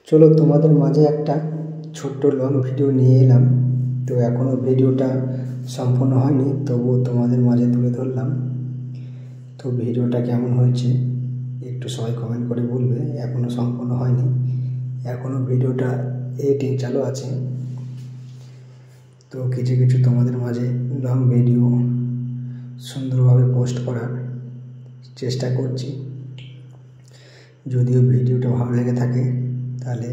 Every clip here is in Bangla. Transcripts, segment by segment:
চলো তোমাদের মাঝে একটা ছোট্ট লং ভিডিও নিয়ে এলাম। তো এখনও ভিডিওটা সম্পূর্ণ হয়নি, তবুও তোমাদের মাঝে তুলে ধরলাম। তো ভিডিওটা কেমন হয়েছে একটু সবাই কমেন্ট করে বলবে। এখনও সম্পূর্ণ হয়নি, এখনও ভিডিওটা এডিটিং চালু আছে। তো কিছু কিছু তোমাদের মাঝে লং ভিডিও সুন্দরভাবে পোস্ট করার চেষ্টা করছি। যদিও ভিডিওটা ভালো লেগে থাকে তাহলে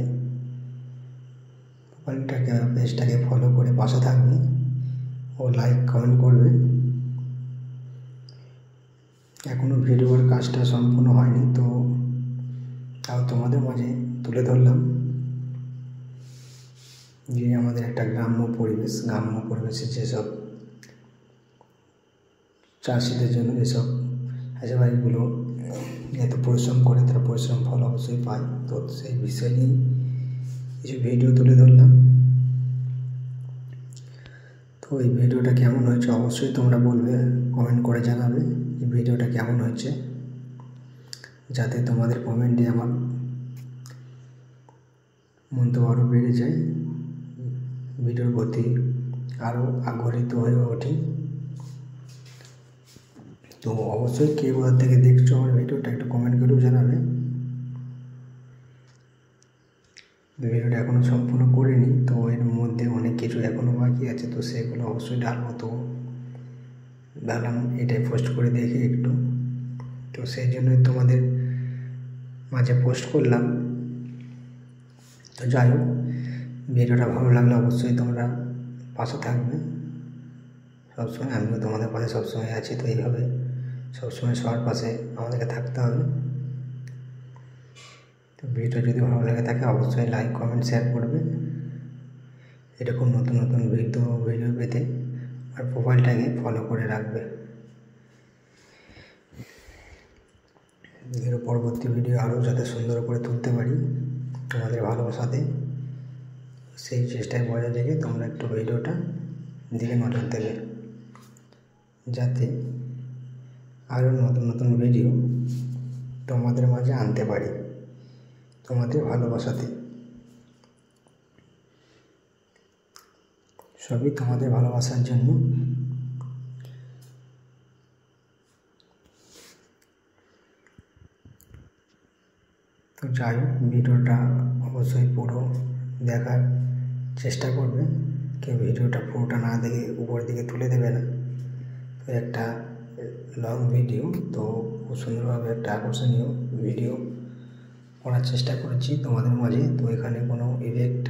পেজটাকে ফলো করে পাশে থাকবে ও লাইক কমেন্ট করবে। এখনও ভিডিওর কাজটা সম্পূর্ণ হয়নি, তো তাও তোমাদের মাঝে তুলে ধরলাম যে আমাদের একটা গ্রাম্য পরিবেশে যেসব চাষিদের জন্য যেসব হাঁসবাড়িগুলো এত পরিশ্রম করে, তারা পরিশ্রম ফল অবশ্যই পায়। তো সেই বিষয় নিয়ে কিছু ভিডিও তুলে ধরলাম। তো এই ভিডিওটা কেমন হয়েছে অবশ্যই তোমরা বলবে, কমেন্ট করে জানাবে যে ভিডিওটা কেমন হয়েছে, যাতে তোমাদের কমেন্টে আমার মন্তব্য আরও বেড়ে যায়, ভিডিওর প্রতি আরও আগ্রহীত হয়ে ওঠে। তো অবশ্যই কে কোথা থেকে দেখছো আমার ভিডিওটা একটু কমেন্ট করেও জানাবে। ভিডিওটা এখনও সম্পূর্ণ করিনি, তো এর মধ্যে অনেক কিছু এখনও বাকি আছে, তো সেগুলো অবশ্যই ঢালবো। তো ভাবলাম এটাই পোস্ট করে দেখি একটু, তো সেই জন্যই তোমাদের মাঝে পোস্ট করলাম। তো যাই হোক, ভিডিওটা ভালো লাগলে অবশ্যই তোমরা পাশে থাকবে সবসময়। আমিও তোমাদের পাশে সবসময় আছি, তো এইভাবে সবসময় সবার পাশে আমাদেরকে থাকতে হবে। তো ভিডিওটা যদি ভালো লেগে থাকে অবশ্যই লাইক কমেন্ট শেয়ার করবে। এরকম নতুন নতুন ভিডিও পেতে আর প্রোফাইলটাকে ফলো করে রাখবে। এর পরবর্তী ভিডিও আরও যাতে সুন্দর করে তুলতে পারি তোমাদের ভালোবাসাতে, সেই চেষ্টায় বজায় রেখে তোমরা একটু ভিডিওটা দিকে নজর দেবে, যাতে আরও নতুন নতুন ভিডিও তোমাদের মাঝে আনতে পারি তোমাদের ভালোবাসাতে। সবই তোমাদের ভালোবাসার জন্য। তো যাই হোক, ভিডিওটা অবশ্যই পুরো দেখার চেষ্টা করবে। কেউ ভিডিওটা পুরোটা না দেখে উপরের দিকে তুলে দেবে না। তো একটা লং ভিডিও, তো খুব সুন্দরভাবে একটা আকর্ষণীয় ভিডিও করার চেষ্টা করেছি তোমাদের মাঝে। তো এখানে কোনো ইফেক্ট